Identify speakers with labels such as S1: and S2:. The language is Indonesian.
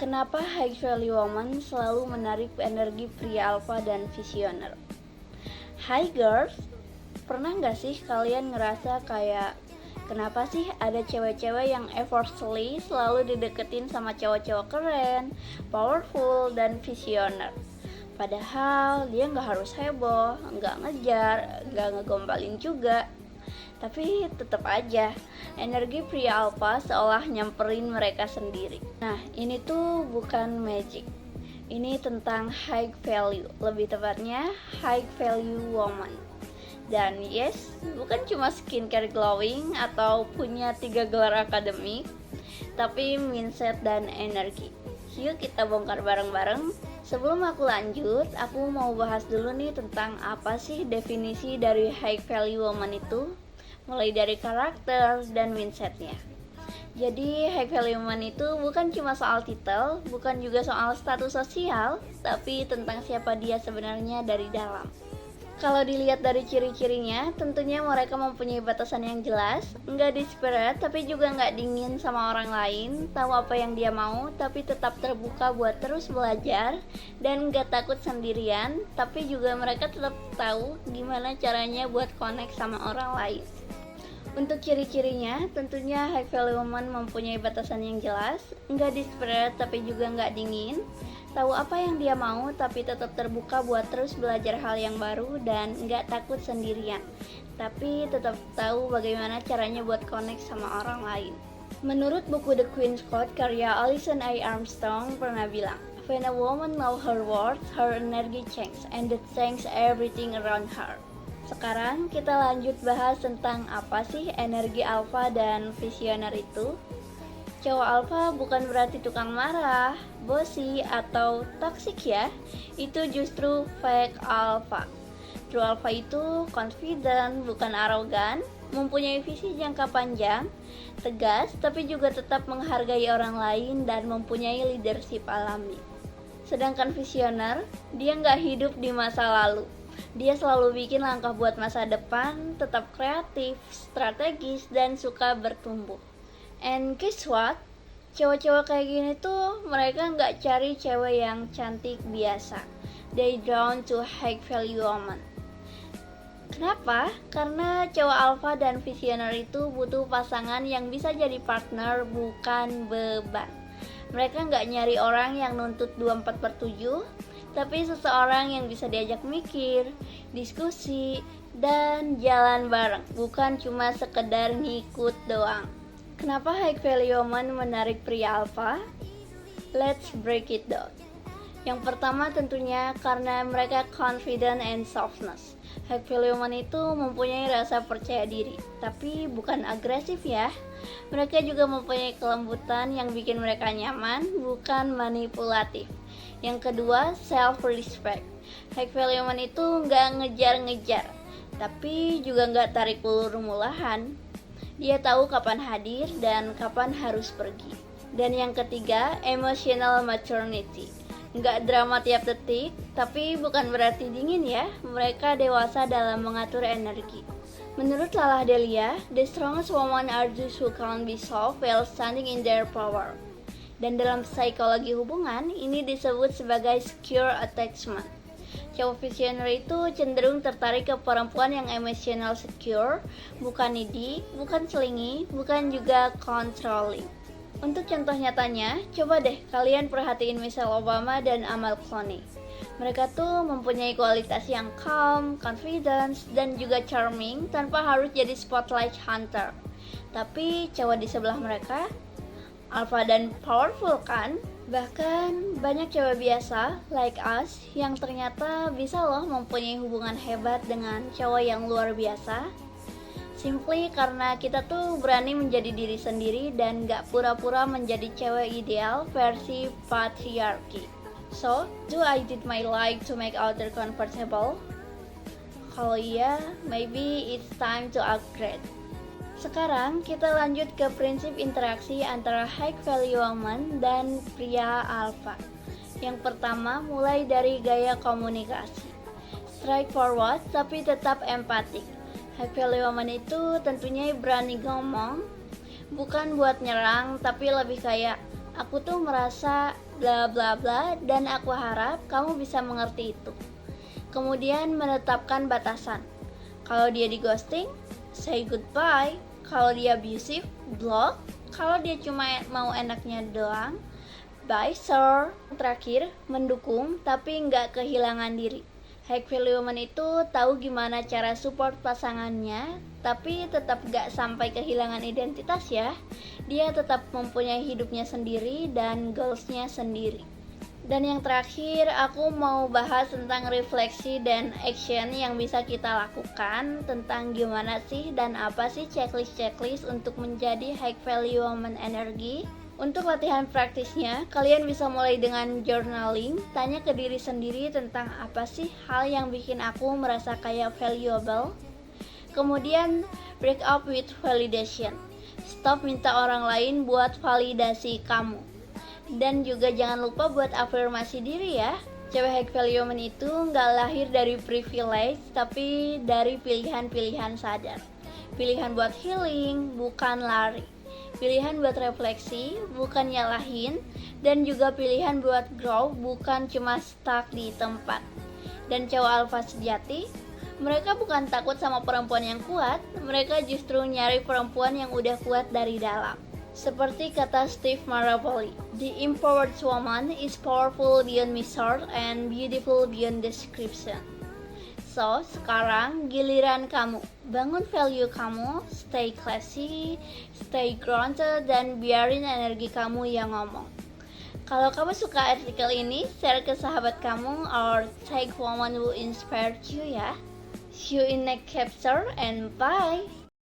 S1: Kenapa high value woman selalu menarik energi pria alpha dan visioner? Hai girls, pernah gak sih kalian ngerasa kayak kenapa sih ada cewek-cewek yang effortlessly selalu dideketin sama cowok-cowok keren, powerful, dan visioner? Padahal dia gak harus heboh, gak ngejar, gak ngegombalin juga. Tapi tetap aja energi pria alpha seolah nyamperin mereka sendiri. Nah, ini tuh bukan magic. Ini tentang high value, lebih tepatnya high value woman. Dan yes, bukan cuma skincare glowing atau punya 3 gelar akademik, tapi mindset dan energi. Yuk kita bongkar bareng-bareng. Sebelum aku lanjut, aku mau bahas dulu nih tentang apa sih definisi dari high value woman itu, mulai dari karakter dan mindsetnya. Jadi high value woman itu bukan cuma soal titel, bukan juga soal status sosial, tapi tentang siapa dia sebenarnya dari dalam. Kalau dilihat dari ciri-cirinya, tentunya mereka mempunyai batasan yang jelas, nggak desperate tapi juga nggak dingin sama orang lain, tahu apa yang dia mau tapi tetap terbuka buat terus belajar, dan nggak takut sendirian, tapi juga mereka tetap tahu gimana caranya buat connect sama orang lain. Untuk ciri-cirinya, tentunya high value woman mempunyai batasan yang jelas, nggak desperate tapi juga nggak dingin, tahu apa yang dia mau tapi tetap terbuka buat terus belajar hal yang baru, dan nggak takut sendirian, tapi tetap tahu bagaimana caranya buat connect sama orang lain. Menurut buku The Queen's Code karya Alison A. Armstrong pernah bilang, "When a woman knows her worth, her energy changes, and that changes everything around her." Sekarang kita lanjut bahas tentang apa sih energi alpha dan visioner itu. Cowok alpha bukan berarti tukang marah, bossy, atau toxic ya. Itu justru fake alpha. True alpha itu confident, bukan arogan, mempunyai visi jangka panjang, tegas, tapi juga tetap menghargai orang lain dan mempunyai leadership alami. Sedangkan visioner, dia nggak hidup di masa lalu. Dia selalu bikin langkah buat masa depan, tetap kreatif, strategis, dan suka bertumbuh. And guess what? Cowok-cowok kayak gini tuh mereka nggak cari cewek yang cantik biasa. They drawn to high value woman. Kenapa? Karena cowok alpha dan visioner itu butuh pasangan yang bisa jadi partner, bukan beban. Mereka nggak nyari orang yang nuntut 24/7, tapi seseorang yang bisa diajak mikir, diskusi, dan jalan bareng, bukan cuma sekedar ngikut doang. Kenapa high value woman menarik pria alpha? Let's break it down. Yang pertama tentunya karena mereka confident and softness. High value woman itu mempunyai rasa percaya diri, tapi bukan agresif ya. Mereka juga mempunyai kelembutan yang bikin mereka nyaman, bukan manipulatif. Yang kedua, self-respect. High value woman itu nggak ngejar-ngejar, tapi juga nggak tarik ulur mulahan. Dia tahu kapan hadir dan kapan harus pergi. Dan yang ketiga, emotional maturity. Nggak drama tiap detik, tapi bukan berarti dingin ya. Mereka dewasa dalam mengatur energi. Menurut Lala Delia, the strongest women are those who can be soft while standing in their power. Dan dalam psikologi hubungan, ini disebut sebagai secure attachment. Cowok visioner itu cenderung tertarik ke perempuan yang emotional secure, bukan needy, bukan selingi, bukan juga controlling. Untuk contoh nyatanya, coba deh kalian perhatiin Michelle Obama dan Amal Clooney. Mereka tuh mempunyai kualitas yang calm, confidence, dan juga charming tanpa harus jadi spotlight hunter. Tapi cowok di sebelah mereka alpha dan powerful kan? Bahkan banyak cewek biasa like us yang ternyata bisa loh mempunyai hubungan hebat dengan cowok yang luar biasa. Simply karena kita tuh berani menjadi diri sendiri dan gak pura-pura menjadi cewek ideal versi patriarki. So, do I did my like to make other comfortable? Kalau iya, maybe it's time to upgrade. Sekarang kita lanjut ke prinsip interaksi antara high value woman dan pria alpha. Yang pertama mulai dari gaya komunikasi. Straightforward tapi tetap empatik. High value woman itu tentunya berani ngomong, bukan buat nyerang tapi lebih kayak Aku tuh merasa bla bla bla dan aku harap kamu bisa mengerti itu. Kemudian menetapkan batasan. Kalau dia di ghosting, say goodbye. Kalau dia abusive, block. Kalau dia cuma mau enaknya doang, bye sir. Terakhir, mendukung tapi nggak kehilangan diri. High value woman itu tahu gimana cara support pasangannya, tapi tetap gak sampai kehilangan identitas ya. Dia tetap mempunyai hidupnya sendiri dan goalsnya sendiri. Dan yang terakhir, aku mau bahas tentang refleksi dan action yang bisa kita lakukan tentang gimana sih dan apa sih checklist untuk menjadi high value woman energy. Untuk latihan praktisnya, kalian bisa mulai dengan journaling, tanya ke diri sendiri tentang apa sih hal yang bikin aku merasa kayak valuable. Kemudian, break up with validation. Stop minta orang lain buat validasi kamu. Dan juga jangan lupa buat afirmasi diri ya. Cewek high value woman itu nggak lahir dari privilege, tapi dari pilihan-pilihan sadar. Pilihan buat healing, bukan lari. Pilihan buat refleksi, bukan nyalahin, dan juga pilihan buat grow, bukan cuma stuck di tempat. Dan cowok alpha sejati, mereka bukan takut sama perempuan yang kuat, mereka justru nyari perempuan yang udah kuat dari dalam. Seperti kata Steve Maraboli, the empowered woman is powerful beyond measure and beautiful beyond description. So, sekarang giliran kamu. Bangun value kamu, stay classy, stay grounded, dan biarin energi kamu yang ngomong. Kalau kamu suka artikel ini, share ke sahabat kamu or tag woman who inspired you ya. See you in next chapter and bye!